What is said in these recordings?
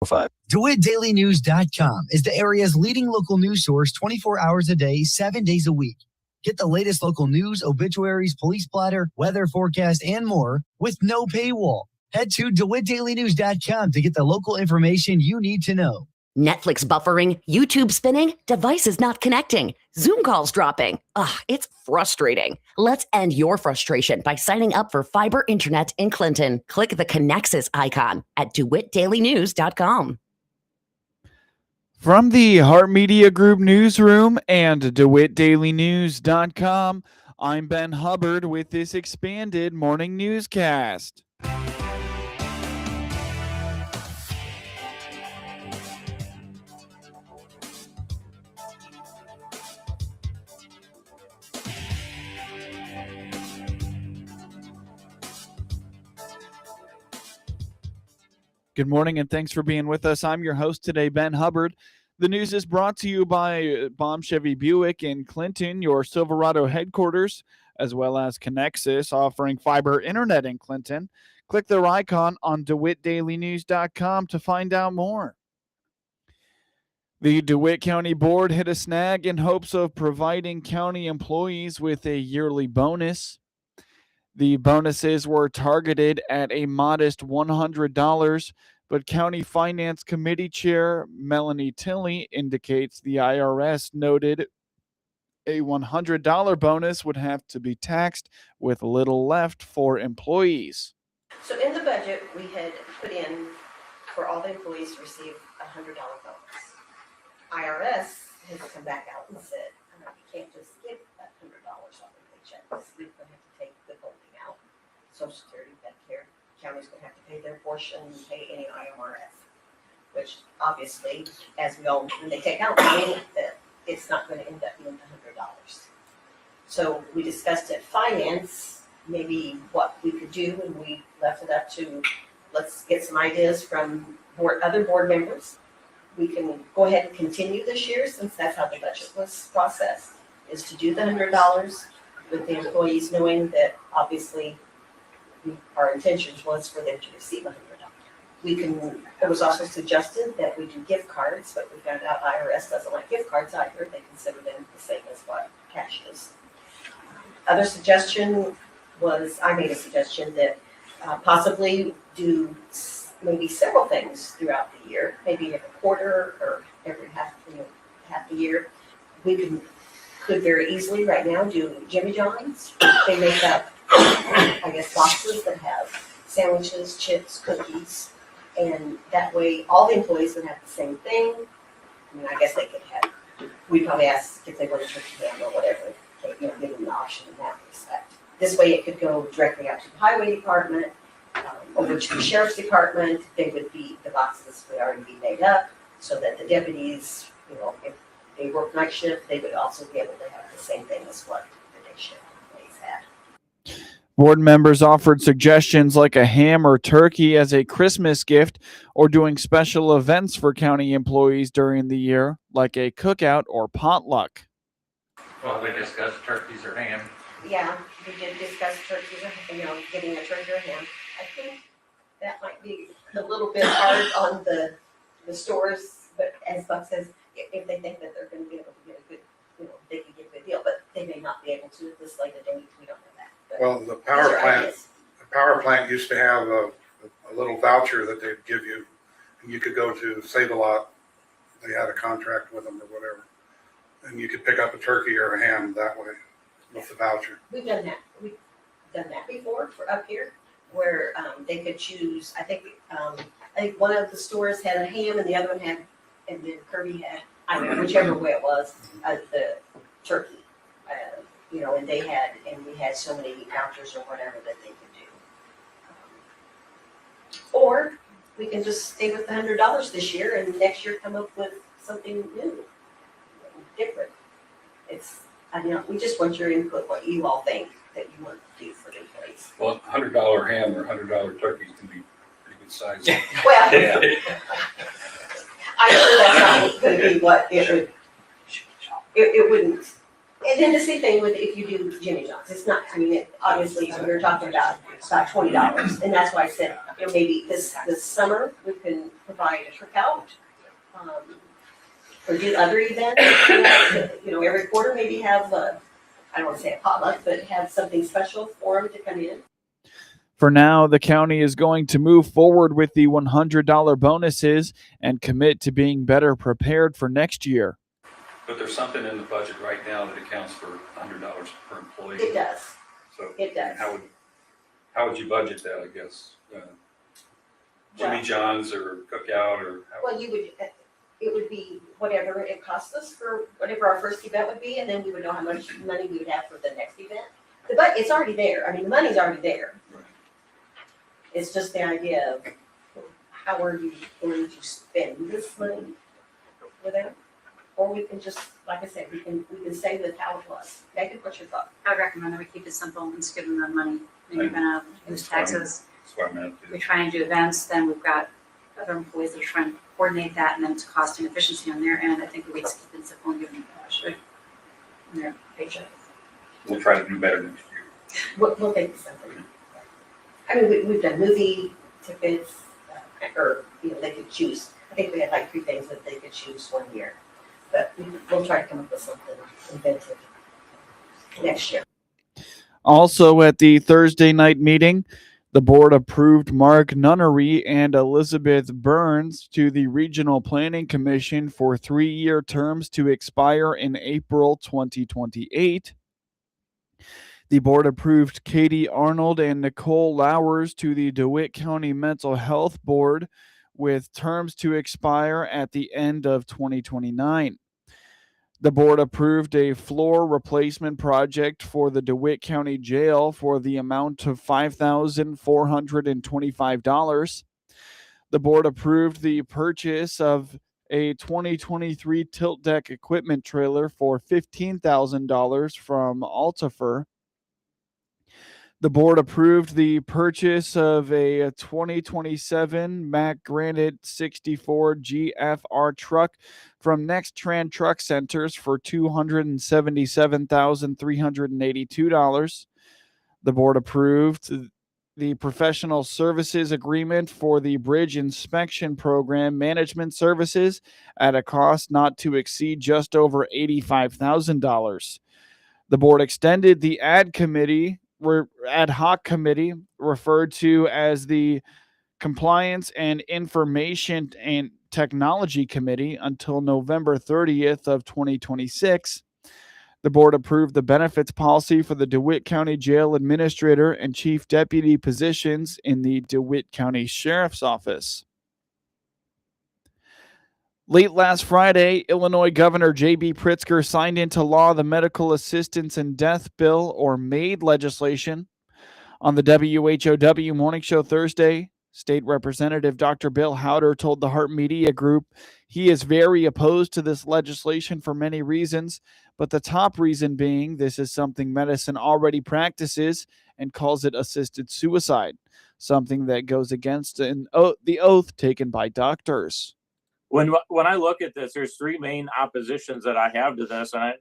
DeWittDailyNews.com is the area's leading local news source 24 hours a day, 7 days a week. Get the latest local news, obituaries, police splatter, weather forecast, and more with no paywall. Head to DeWittDailyNews.com to get the local information you need to know. Netflix buffering, YouTube spinning, devices not connecting, Zoom calls dropping. It's frustrating. Let's end your frustration by signing up for fiber internet in Clinton. Click the Connexus icon at DeWittDailyNews.com. From the Heart Media Group newsroom and DeWittDailyNews.com, I'm Ben Hubbard with this expanded morning newscast. Good morning and thanks for being with us. I'm your host today, Ben Hubbard. The news is brought to you by Baum Chevy Buick in Clinton, your Silverado headquarters, as well as Connexus, offering fiber internet in Clinton. Click their icon on DeWittDailyNews.com to find out more. The DeWitt County Board hit a snag in hopes of providing county employees with a yearly bonus. The bonuses were targeted at a modest $100, but County Finance Committee Chair Melanie Tilley indicates the IRS noted a $100 bonus would have to be taxed with little left for employees. So in the budget, we had put in for all the employees to receive a $100 bonus. IRS has come back out and said, you can't just give that $100 off the paycheck. We're going to have to take the whole out. Social Security, Medicare, county's going to have to pay their portion and pay any IMRF, which obviously, as we all, when they take out money, it's not going to end up being $100. So we discussed at finance, maybe what we could do, and we left it up to, let's get some ideas from other board members. We can go ahead and continue this year, since that's how the budget was processed, is to do the $100 with the employees knowing that obviously our intentions was for them to receive $100. It was also suggested that we do gift cards, but we found out IRS doesn't like gift cards either. They consider them the same as what cash is. Other suggestion was, I made a suggestion that possibly do maybe several things throughout the year, maybe every quarter or every half the year. We could very easily right now do Jimmy John's. They make up, I guess, boxes that have sandwiches, chips, cookies, and that way all the employees would have the same thing. I mean, I guess they could have, we'd probably ask if they want a turkey ham or whatever, give them the option in that respect. This way it could go directly out to the highway department, over to the sheriff's department. They would be, the boxes would already be made up so that the deputies, if they work night shift, they would also be able to have the same thing as what the day shift employees had. Board members offered suggestions like a ham or turkey as a Christmas gift or doing special events for county employees during the year, like a cookout or potluck. Well, we discussed turkeys or ham. Yeah, we did discuss turkeys, getting a turkey or ham. I think that might be a little bit hard on the stores, but as Buck says, if they think that they're going to be able to get a good, they can get a good deal, but they may not be able to at this late a date. We don't know that. But well, the power plant used to have a little voucher that they'd give you, and you could go to Save a Lot. They had a contract with them or whatever, and you could pick up a turkey or a ham that way with the voucher. We've done that. We've done that before for up here, where they could choose. I think one of the stores had a ham and the other one had, and then Kirby had, whichever way it was, the turkey. And they had, and we had so many vouchers or whatever that they could do. Or we can just stay with the $100 this year and next year come up with something new, different. We just want your input, what you all think that you want to do for the employees. Well, $100 ham or $100 turkey can be pretty good size. Well, yeah. I'm sure that's not going to be what it would. It wouldn't And then the same thing with if you do Jimmy John's, it's not, I mean, obviously, we were talking about $20, and that's why I said, maybe this summer, we can provide a cookout, or do other events, every quarter, maybe have I don't want to say a potluck, but have something special for them to come in. For now, the county is going to move forward with the $100 bonuses and commit to being better prepared for next year. But there's something in the budget right now that accounts for $100 per employee. It does. So It does. How would you budget that, I guess? Jimmy John's or cookout or? Well, it would be whatever it costs us for whatever our first event would be, and then we would know how much money we would have for the next event. But it's already there. I mean, the money's already there. Right. It's just the idea of how are you going to spend this money with them? Or we can just, like I said, we can say with how it was. Megan, what's your thought? I would recommend that we keep it simple and just give them the money. And you're gonna use taxes. That's what I meant. We try and do events, then we've got other employees that are trying to coordinate that, and then it's cost and efficiency on their end. I think we just keep it simple and give them their paycheck. We'll try to do better next year. We'll think of something. I mean, we've done movie tickets, or, they could choose. I think we had like 3 things that they could choose one year. But we'll try to come up with something inventive next year. Also at the Thursday night meeting, the board approved Mark Nunnery and Elizabeth Burns to the Regional Planning Commission for 3-year terms to expire in April 2028. The board approved Katie Arnold and Nicole Lowers to the DeWitt County Mental Health Board with terms to expire at the end of 2029. The board approved a floor replacement project for the DeWitt County Jail for the amount of $5,425. The board approved the purchase of a 2023 tilt deck equipment trailer for $15,000 from Altifer. The board approved the purchase of a 2027 Mack Granite 64 GFR truck from Next Tran Truck Centers for $277,382. The board approved the professional services agreement for the Bridge Inspection Program Management Services at a cost not to exceed just over $85,000. The board extended the ad hoc committee referred to as the Compliance and Information and Technology Committee until November 30th of 2026. The board approved the benefits policy for the DeWitt County Jail Administrator and Chief Deputy positions in the DeWitt County Sheriff's Office. Late last Friday, Illinois Governor J.B. Pritzker signed into law the Medical Assistance in Death Bill, or MAID legislation. On the WHOW Morning Show Thursday, State Representative Dr. Bill Howder told the Hart Media Group he is very opposed to this legislation for many reasons, but the top reason being this is something medicine already practices and calls it assisted suicide, something that goes against the oath taken by doctors. When I look at this, there's 3 main oppositions that I have to this, and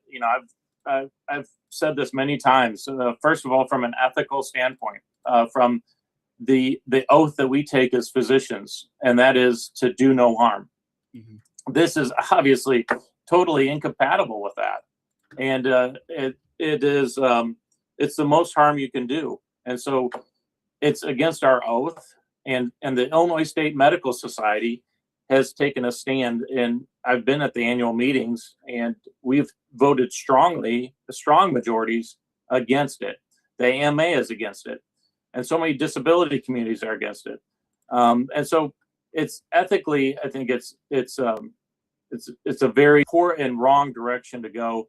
I've said this many times. First of all, from an ethical standpoint, from the oath that we take as physicians, and that is to do no harm. Mm-hmm. This is obviously totally incompatible with that, and it is it's the most harm you can do, and so it's against our oath. And the Illinois State Medical Society has taken a stand, and I've been at the annual meetings, and we've voted strong majorities against it. The AMA is against it, and so many disability communities are against it. And so it's ethically, I think it's a very poor and wrong direction to go.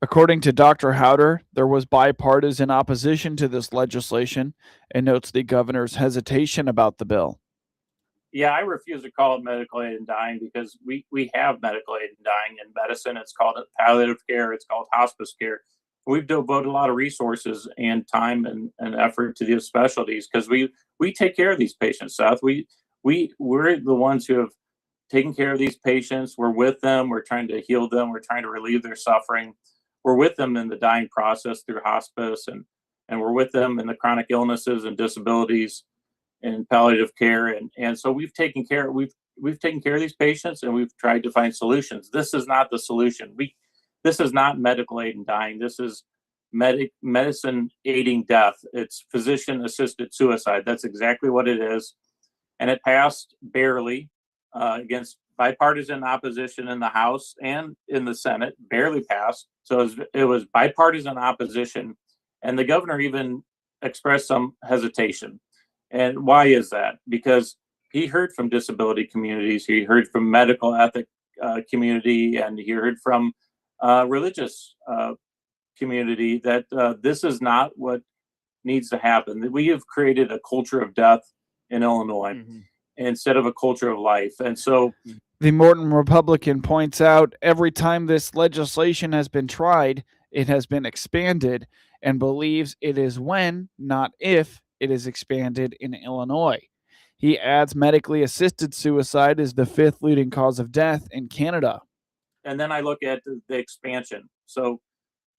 According to Dr. Howder, there was bipartisan opposition to this legislation and notes the governor's hesitation about the bill. Yeah, I refuse to call it medical aid in dying because we have medical aid in dying in medicine. It's called palliative care. It's called hospice care. We've devoted a lot of resources and time and effort to these specialties because we take care of these patients, Seth. We're the ones who have taken care of these patients. We're with them. We're trying to heal them. We're trying to relieve their suffering. we're with them in the dying process through hospice, and we're with them in the chronic illnesses and disabilities and palliative care. And so we've taken care of these patients, and we've tried to find solutions. This is not the solution. This is not medical aid in dying. This is medicine aiding death. It's physician assisted suicide. That's exactly what it is. And it passed barely against bipartisan opposition in the House and in the Senate, barely passed. So it was bipartisan opposition. And the governor even expressed some hesitation. And why is that? Because he heard from disability communities, he heard from medical ethic community, and he heard from religious community that this is not what needs to happen. We have created a culture of death in Illinois instead of a culture of life. And so the Morton Republican points out every time this legislation has been tried, it has been expanded, and believes it is when, not if, it is expanded in Illinois. He adds medically assisted suicide is the 5th leading cause of death in Canada. And then I look at the expansion. So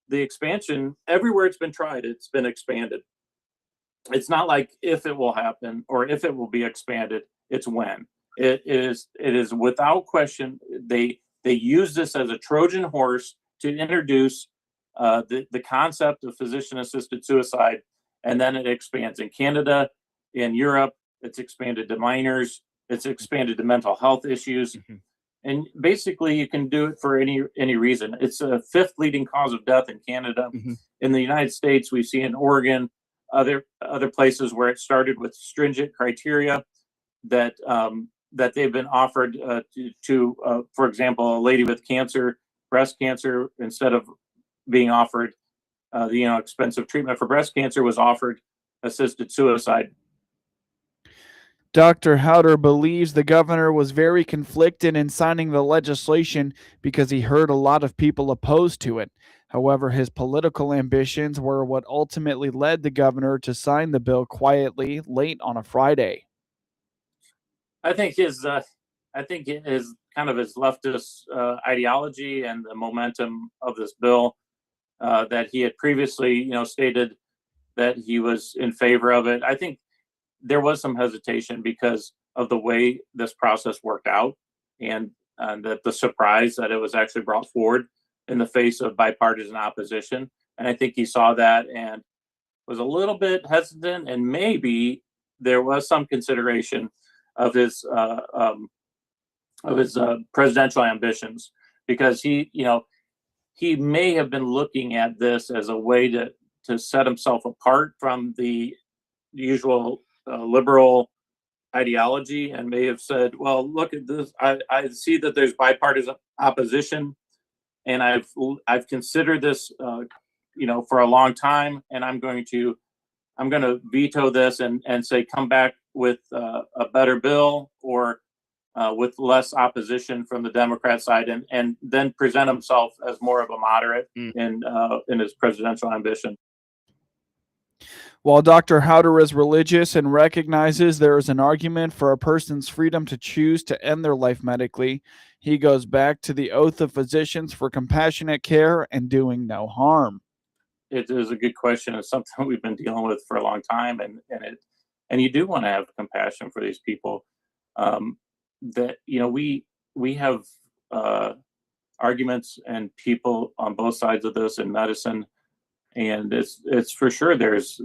the expansion, everywhere it's been tried, it's been expanded. It's not like if it will happen or if it will be expanded, it's when. It is without question. They use this as a Trojan horse to introduce the concept of physician-assisted suicide, and then it expands in Canada, in Europe. It's expanded to minors. It's expanded to mental health issues, and basically you can do it for any reason. It's a 5th leading cause of death in Canada. In the United States, we see in Oregon, other places where it started with stringent criteria that they've been offered to for example, a lady with cancer, breast cancer, instead of being offered the expensive treatment for breast cancer, was offered assisted suicide. Dr. Howder believes the governor was very conflicted in signing the legislation because he heard a lot of people opposed to it. However, his political ambitions were what ultimately led the governor to sign the bill quietly late on a Friday. I think his kind of his leftist ideology and the momentum of this bill that he had previously, stated that he was in favor of it. I think there was some hesitation because of the way this process worked out, and that the surprise that it was actually brought forward in the face of bipartisan opposition. And I think he saw that and was a little bit hesitant, and maybe there was some consideration of his presidential ambitions, because he may have been looking at this as a way to set himself apart from the usual liberal ideology, and may have said, well, look at this, I see that there's bipartisan opposition, and I've considered this for a long time, and I'm going to veto this and say come back with a better bill, or with less opposition from the Democrat side, and then present himself as more of a moderate in his presidential ambition. While Dr. Howder is religious and recognizes there is an argument for a person's freedom to choose to end their life medically, he goes back to the oath of physicians for compassionate care and doing no harm. It is a good question. It's something we've been dealing with for a long time, and you do want to have compassion for these people. That we have arguments and people on both sides of this in medicine, and it's for sure there's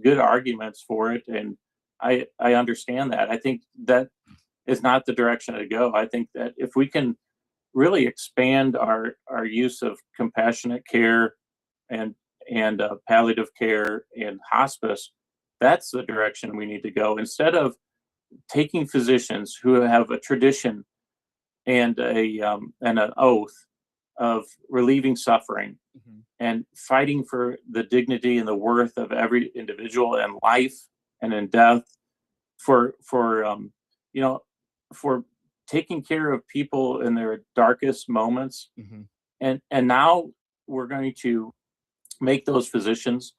good arguments for it, and I understand that. I think that is not the direction to go. I think that if we can really expand our use of compassionate care and palliative care and hospice, that's the direction we need to go, instead of taking physicians who have a tradition and an oath of relieving suffering and fighting for the dignity and the worth of every individual in life and in death, for taking care of people in their darkest moments. And now we're going to make those physicians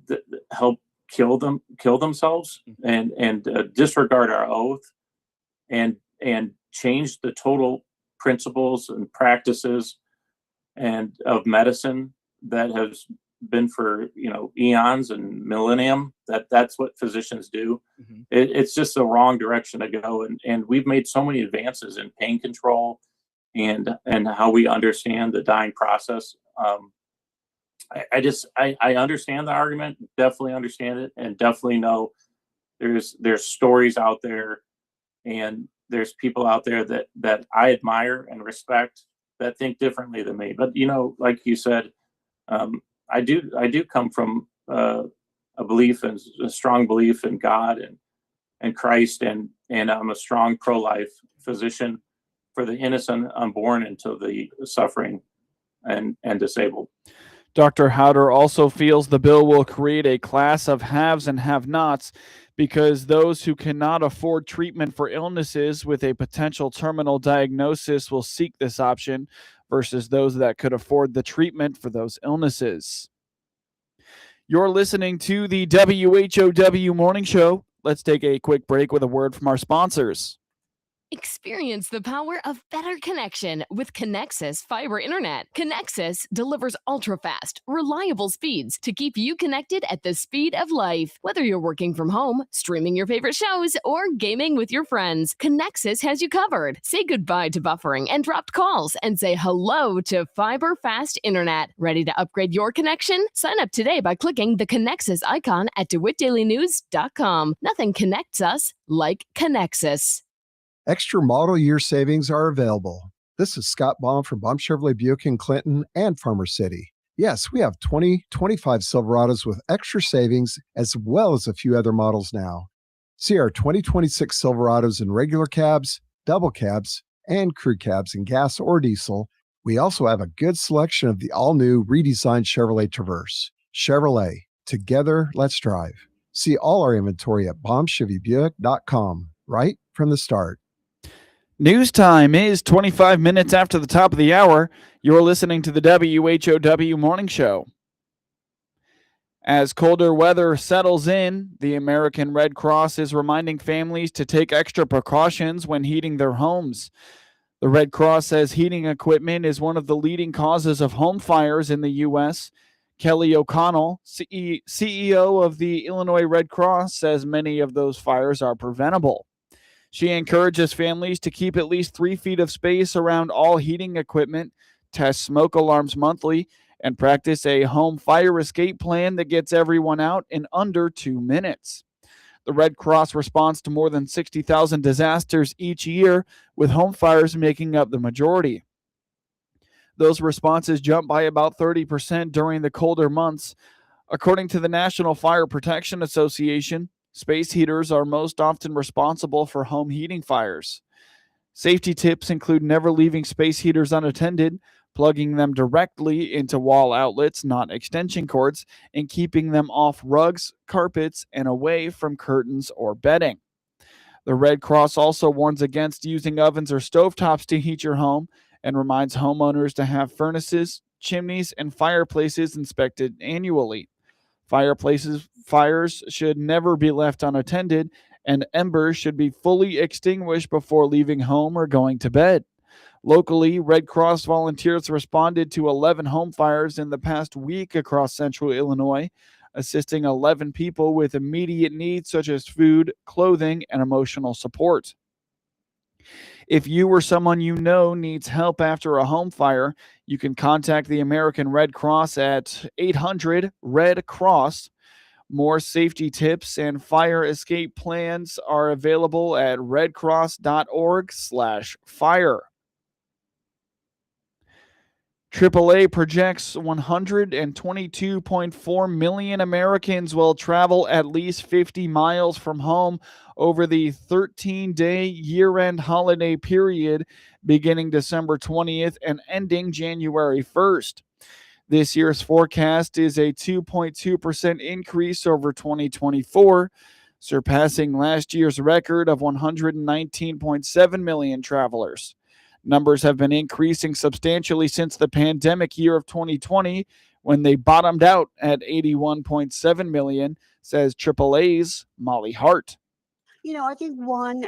that help kill themselves and disregard our oath and change the total principles and practices and of medicine that has been for, eons and millennium. That's what physicians do. Mhm. It's just the wrong direction to go. And we've made so many advances in pain control and how we understand the dying process. I understand the argument, definitely understand it, and definitely know there's stories out there and there's people out there that I admire and respect that think differently than me. But like you said, I do come from a belief and a strong belief in God and Christ, and I'm a strong pro-life physician for the innocent, unborn, until the suffering and disabled. Dr. Howder also feels the bill will create a class of haves and have-nots because those who cannot afford treatment for illnesses with a potential terminal diagnosis will seek this option versus those that could afford the treatment for those illnesses. You're listening to the WHOW Morning Show. Let's take a quick break with a word from our sponsors. Experience the power of better connection with Connexus Fiber Internet. Connexus delivers ultra-fast, reliable speeds to keep you connected at the speed of life. Whether you're working from home, streaming your favorite shows, or gaming with your friends, Connexus has you covered. Say goodbye to buffering and dropped calls and say hello to fiber fast internet. Ready to upgrade your connection? Sign up today by clicking the Connexus icon at DeWittDailyNews.com. Nothing connects us like Connexus. Extra model year savings are available. This is Scott Baum from Baum Chevrolet Buick in Clinton and Farmer City. Yes, we have 2025 Silverados with extra savings as well as a few other models now. See our 2026 Silverados in regular cabs, double cabs, and crew cabs in gas or diesel. We also have a good selection of the all-new redesigned Chevrolet Traverse. Chevrolet, together, let's drive. See all our inventory at BaumChevyBuick.com right from the start. News time is 25 minutes after the top of the hour. You're listening to the WHOW Morning Show. As colder weather settles in, the American Red Cross is reminding families to take extra precautions when heating their homes. The Red Cross says heating equipment is one of the leading causes of home fires in the U.S. Kelly O'Connell, CEO of the Illinois Red Cross, says many of those fires are preventable. She encourages families to keep at least 3 feet of space around all heating equipment, test smoke alarms monthly, and practice a home fire escape plan that gets everyone out in under 2 minutes. The Red Cross responds to more than 60,000 disasters each year, with home fires making up the majority. Those responses jump by about 30% during the colder months. According to the National Fire Protection Association, space heaters are most often responsible for home heating fires. Safety tips include never leaving space heaters unattended, plugging them directly into wall outlets, not extension cords, and keeping them off rugs, carpets, and away from curtains or bedding. The Red Cross also warns against using ovens or stovetops to heat your home and reminds homeowners to have furnaces, chimneys, and fireplaces inspected annually. Fires should never be left unattended, and embers should be fully extinguished before leaving home or going to bed. Locally, Red Cross volunteers responded to 11 home fires in the past week across central Illinois, assisting 11 people with immediate needs such as food, clothing, and emotional support. If you or someone you know needs help after a home fire, you can contact the American Red Cross at 800-RED-CROSS. More safety tips and fire escape plans are available at redcross.org/fire. AAA projects 122.4 million Americans will travel at least 50 miles from home over the 13-day year-end holiday period beginning December 20th and ending January 1st. This year's forecast is a 2.2% increase over 2024, surpassing last year's record of 119.7 million travelers. Numbers have been increasing substantially since the pandemic year of 2020, when they bottomed out at 81.7 million, says AAA's Molly Hart. I think one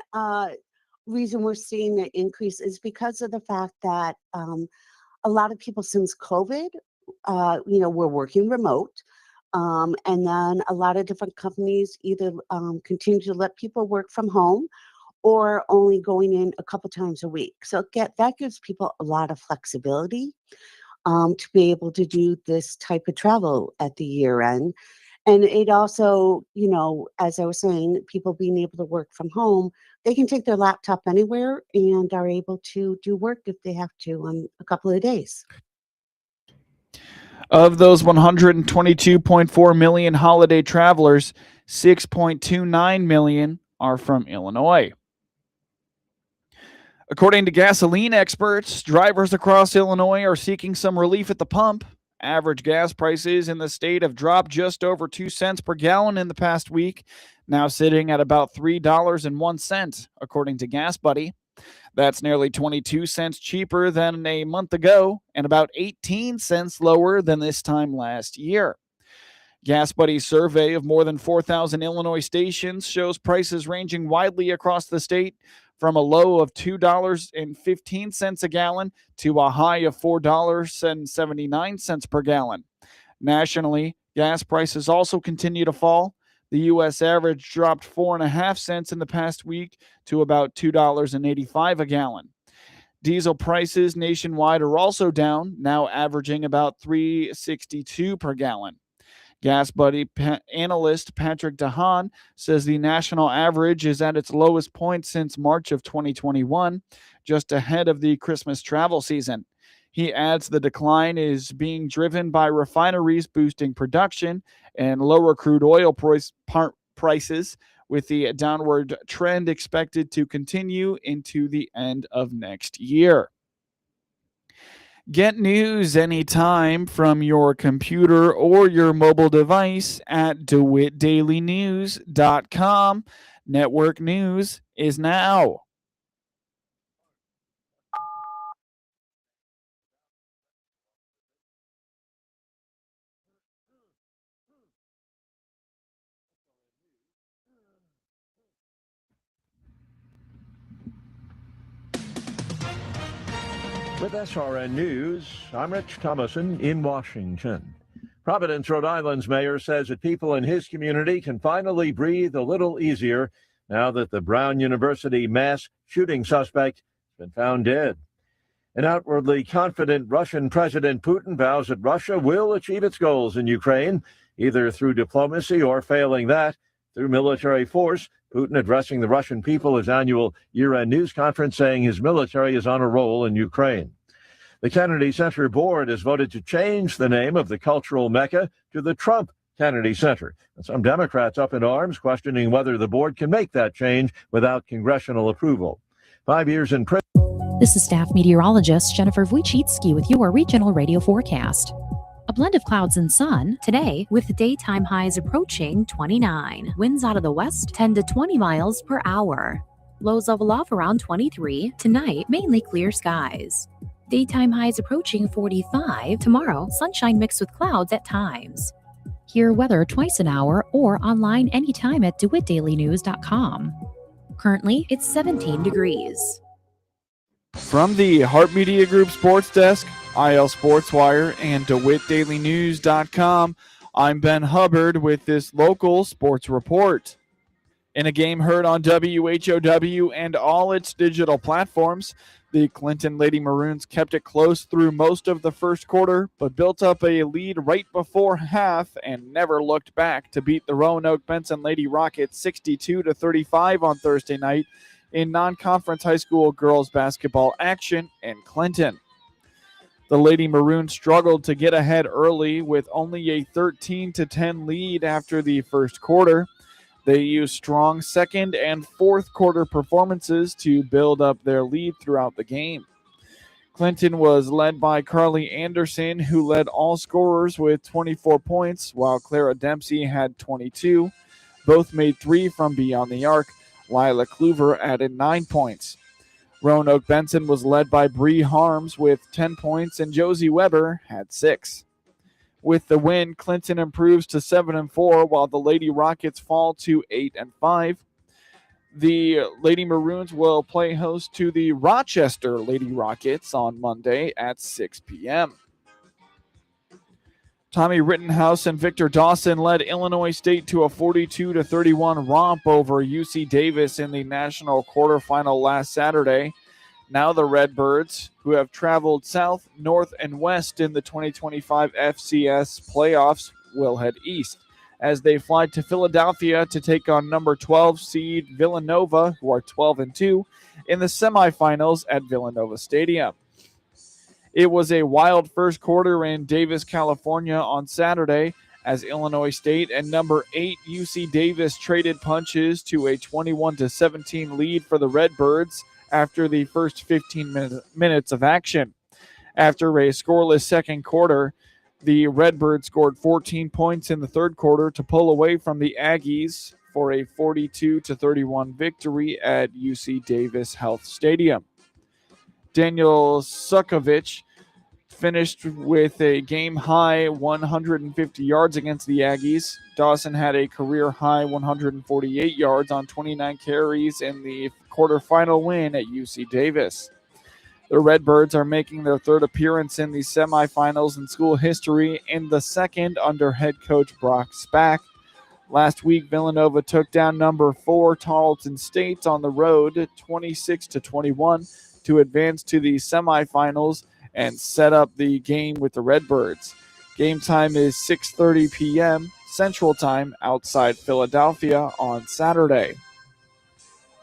reason we're seeing the increase is because of the fact that a lot of people since COVID we're working remote. And then a lot of different companies either continue to let people work from home or only going in a couple times a week. So that gives people a lot of flexibility to be able to do this type of travel at the year end. And it also, as I was saying, people being able to work from home, they can take their laptop anywhere and are able to do work if they have to on a couple of days. Of those 122.4 million holiday travelers, 6.29 million are from Illinois. According to gasoline experts, drivers across Illinois are seeking some relief at the pump. Average gas prices in the state have dropped just over 2 cents per gallon in the past week, now sitting at about $3.01, according to Gas Buddy. That's nearly 22 cents cheaper than a month ago and about 18 cents lower than this time last year. Gas Buddy's survey of more than 4,000 Illinois stations shows prices ranging widely across the state, from a low of $2.15 a gallon to a high of $4.79 per gallon. Nationally, gas prices also continue to fall. The U.S. average dropped 4.5 cents in the past week to about $2.85 a gallon. Diesel prices nationwide are also down, now averaging about $3.62 per gallon. Gas Buddy analyst Patrick DeHaan says the national average is at its lowest point since March of 2021, just ahead of the Christmas travel season. He adds the decline is being driven by refineries boosting production and lower crude oil prices, with the downward trend expected to continue into the end of next year. Get news anytime from your computer or your mobile device at DeWittDailyNews.com. Network news is now. With SRN News, I'm Rich Thomason in Washington. Providence, Rhode Island's mayor says that people in his community can finally breathe a little easier now that the Brown University mass shooting suspect has been found dead. An outwardly confident Russian President Putin vows that Russia will achieve its goals in Ukraine, either through diplomacy or, failing that, through military force. Putin addressing the Russian people his annual year-end news conference, saying his military is on a roll in Ukraine. The Kennedy Center Board has voted to change the name of the cultural mecca to the Trump Kennedy Center. And some Democrats up in arms, questioning whether the board can make that change without congressional approval. 5 years in prison. This is staff meteorologist Jennifer Wojcicki with your regional radio forecast. A blend of clouds and sun today, with daytime highs approaching 29. Winds out of the west 10 to 20 miles per hour. Lows level off around 23. Tonight, mainly clear skies. Daytime highs approaching 45. Tomorrow, sunshine mixed with clouds at times. Hear weather twice an hour or online anytime at DeWittDailyNews.com. Currently, it's 17 degrees. From the Hart Media Group Sports Desk, IL Sports Wire, and DeWittDailyNews.com, I'm Ben Hubbard with this local sports report. In a game heard on WHOW and all its digital platforms, the Clinton Lady Maroons kept it close through most of the first quarter, but built up a lead right before half and never looked back to beat the Roanoke-Benson Lady Rockets 62-35 on Thursday night in non-conference high school girls basketball action in Clinton. The Lady Maroons struggled to get ahead early with only a 13-10 lead after the first quarter. They used strong second and fourth quarter performances to build up their lead throughout the game. Clinton was led by Carly Anderson, who led all scorers with 24 points, while Clara Dempsey had 22. Both made 3 from beyond the arc. Lila Kluver added 9 points. Roanoke-Benson was led by Bree Harms with 10 points, and Josie Weber had 6. With the win, Clinton improves to 7-4, while the Lady Rockets fall to 8-5. The Lady Maroons will play host to the Rochester Lady Rockets on Monday at 6 p.m. Tommy Rittenhouse and Victor Dawson led Illinois State to a 42-31 romp over UC Davis in the national quarterfinal last Saturday. Now the Redbirds, who have traveled south, north, and west in the 2025 FCS playoffs, will head east as they fly to Philadelphia to take on number 12 seed Villanova, who are 12-2, in the semifinals at Villanova Stadium. It was a wild first quarter in Davis, California on Saturday as Illinois State and number 8 UC Davis traded punches to a 21-17 lead for the Redbirds after the first 15 minutes of action. After a scoreless second quarter, the Redbirds scored 14 points in the third quarter to pull away from the Aggies for a 42-31 victory at UC Davis Health Stadium. Daniel Sukovich finished with a game-high 150 yards against the Aggies. Dawson had a career-high 148 yards on 29 carries in the quarterfinal win at UC Davis. The Redbirds are making their third appearance in the semifinals in school history and the second under head coach Brock Spack. Last week, Villanova took down number 4 Tarleton State on the road 26-21 to advance to the semifinals and set up the game with the Redbirds. Game time is 6:30 p.m. Central Time outside Philadelphia on Saturday.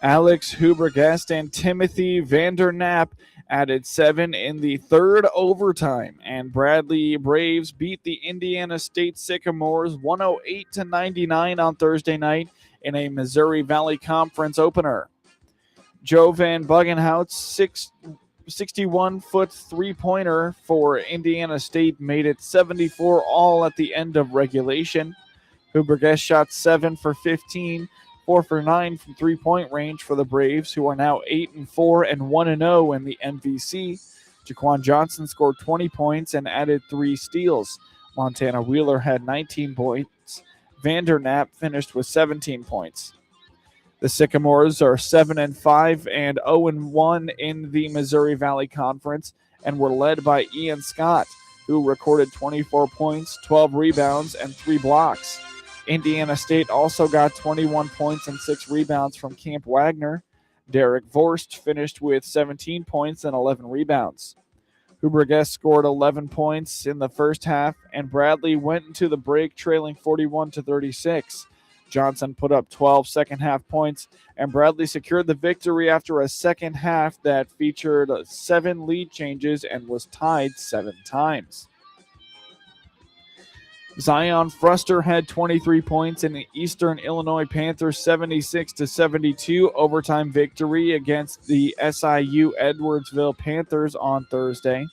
Alex Huibregtse and Timothy Vanderknapp added 7 in the third overtime, and Bradley Braves beat the Indiana State Sycamores 108-99 on Thursday night in a Missouri Valley Conference opener. Joe Van Buggenhout's 61-foot three-pointer for Indiana State made it 74 all at the end of regulation. Huibregtse shot 7 for 15, 4 for 9 from three-point range for the Braves, who are now 8-4 and 1-0 in the MVC. Jaquan Johnson scored 20 points and added 3 steals. Montana Wheeler had 19 points. Vanderknapp finished with 17 points. The Sycamores are 7-5 and 0-1 in the Missouri Valley Conference and were led by Ian Scott, who recorded 24 points, 12 rebounds, and 3 blocks. Indiana State also got 21 points and 6 rebounds from Camp Wagner. Derek Vorst finished with 17 points and 11 rebounds. Huibregtse scored 11 points in the first half, and Bradley went into the break trailing 41-36. Johnson put up 12 second-half points, and Bradley secured the victory after a second half that featured 7 lead changes and was tied 7 times. Zion Fruster had 23 points in the Eastern Illinois Panthers' 76-72 overtime victory against the SIU-Edwardsville Panthers on Thursday.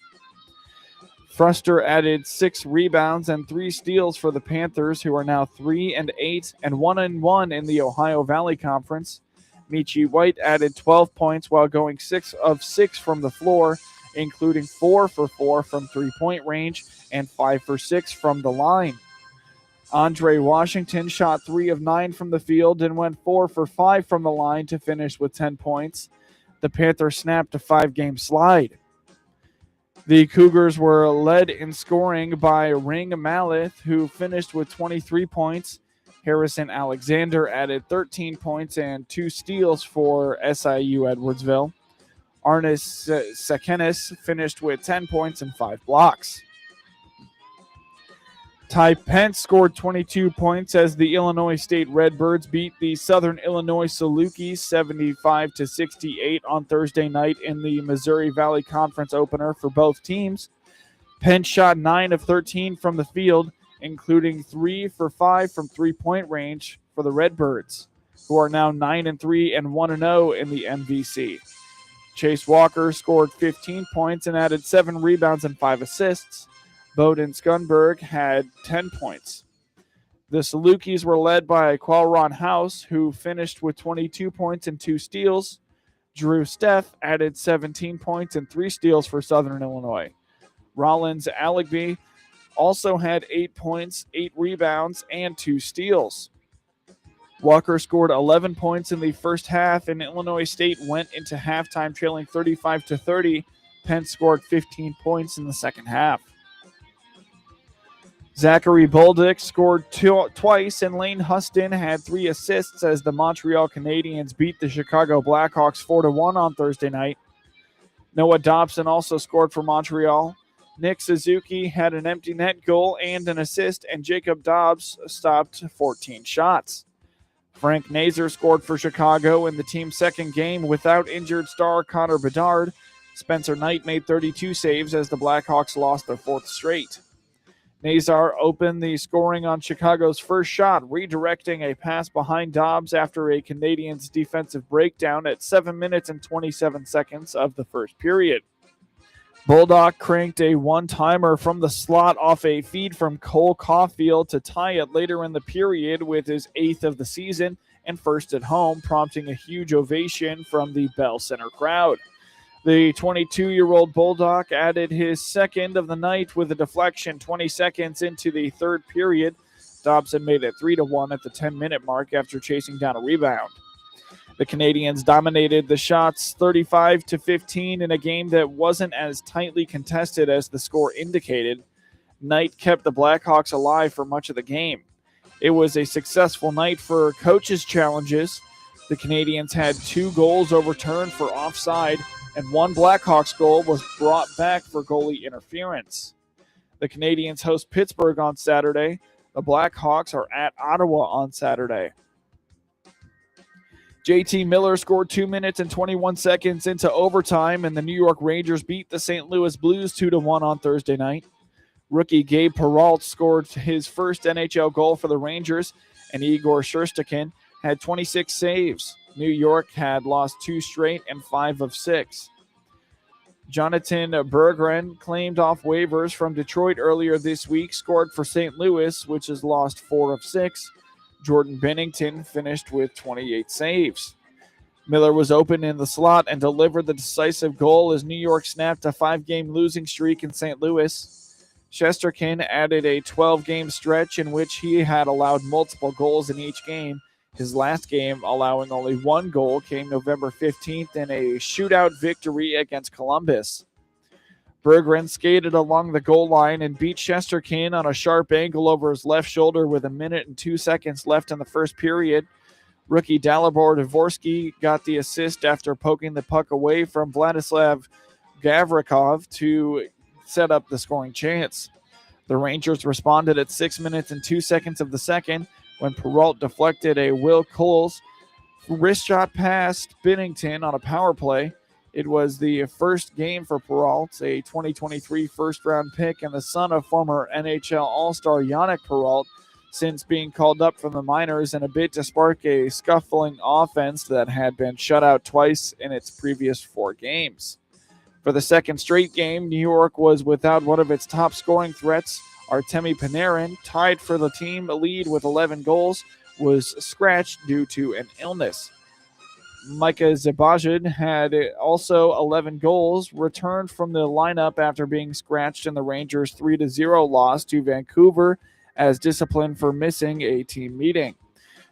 Fruster added 6 rebounds and 3 steals for the Panthers, who are now 3-8 and 1-1 in the Ohio Valley Conference. Michi White added 12 points while going 6 of 6 from the floor, including 4 for 4 from three-point range and 5 for 6 from the line. Andre Washington shot 3 of 9 from the field and went 4 for 5 from the line to finish with 10 points. The Panthers snapped a 5-game slide. The Cougars were led in scoring by Ring Maleth, who finished with 23 points. Harrison Alexander added 13 points and 2 steals for SIU-Edwardsville. Arnis Sekenis finished with 10 points and 5 blocks. Ty Pence scored 22 points as the Illinois State Redbirds beat the Southern Illinois Salukis 75-68 on Thursday night in the Missouri Valley Conference opener for both teams. Pence shot 9 of 13 from the field, including 3 for 5 from three-point range for the Redbirds, who are now 9-3 and 1-0 in the MVC. Chase Walker scored 15 points and added 7 rebounds and 5 assists. Bowden Skunberg had 10 points. The Salukis were led by Qualron House, who finished with 22 points and 2 steals. Drew Steff added 17 points and 3 steals for Southern Illinois. Rollins Allegby also had 8 points, 8 rebounds, and 2 steals. Walker scored 11 points in the first half, and Illinois State went into halftime trailing 35-30. Pence scored 15 points in the second half. Zachary Bolduc scored twice, and Lane Huston had 3 assists as the Montreal Canadiens beat the Chicago Blackhawks 4-1 on Thursday night. Noah Dobson also scored for Montreal. Nick Suzuki had an empty net goal and an assist, and Jacob Dobbs stopped 14 shots. Frank Nazer scored for Chicago in the team's second game without injured star Connor Bedard. Spencer Knight made 32 saves as the Blackhawks lost their 4th straight. Nazar opened the scoring on Chicago's first shot, redirecting a pass behind Dobbs after a Canadiens defensive breakdown at 7 minutes and 27 seconds of the first period. Bolduc cranked a one-timer from the slot off a feed from Cole Caulfield to tie it later in the period with his 8th of the season and first at home, prompting a huge ovation from the Bell Center crowd. The 22-year-old Bolduc added his second of the night with a deflection 20 seconds into the third period. Dobson made it 3-1 at the 10-minute mark after chasing down a rebound. The Canadiens dominated the shots 35-15 in a game that wasn't as tightly contested as the score indicated. Knight kept the Blackhawks alive for much of the game. It was a successful night for coaches' challenges. The Canadiens had 2 goals overturned for offside, and 1 Blackhawks goal was brought back for goalie interference. The Canadiens host Pittsburgh on Saturday. The Blackhawks are at Ottawa on Saturday. JT Miller scored 2 minutes and 21 seconds into overtime, and the New York Rangers beat the St. Louis Blues 2-1 on Thursday night. Rookie Gabe Perreault scored his first NHL goal for the Rangers, and Igor Shesterkin had 26 saves. New York had lost 2 straight and 5 of 6. Jonathan Berggren, claimed off waivers from Detroit earlier this week, scored for St. Louis, which has lost 4 of 6. Jordan Bennington finished with 28 saves. Miller was open in the slot and delivered the decisive goal as New York snapped a 5-game losing streak in St. Louis. Shesterkin added a 12-game stretch in which he had allowed multiple goals in each game. His last game, allowing only 1 goal, came November 15th in a shootout victory against Columbus. Berggren skated along the goal line and beat Shesterkin on a sharp angle over his left shoulder with 1 minute and 2 seconds left in the first period. Rookie Dalibor Dvorsky got the assist after poking the puck away from Vladislav Gavrikov to set up the scoring chance. The Rangers responded at 6 minutes and 2 seconds of the second when Perreault deflected a Will Coles wrist shot past Binnington on a power play. It was the first game for Perreault, a 2023 first-round pick and the son of former NHL All-Star Yannick Perreault, since being called up from the minors in a bid to spark a scuffling offense that had been shut out twice in its previous 4 games. For the second straight game, New York was without one of its top scoring threats. Artemi Panarin, tied for the team lead with 11 goals, was scratched due to an illness. Micah Zibanejad had also 11 goals, returned from the lineup after being scratched in the Rangers' 3-0 loss to Vancouver as discipline for missing a team meeting.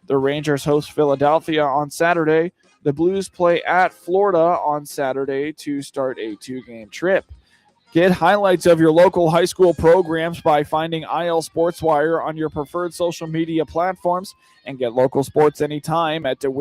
The Rangers host Philadelphia on Saturday. The Blues play at Florida on Saturday to start a 2-game trip. Get highlights of your local high school programs by finding IL SportsWire on your preferred social media platforms, and get local sports anytime at DeWitt.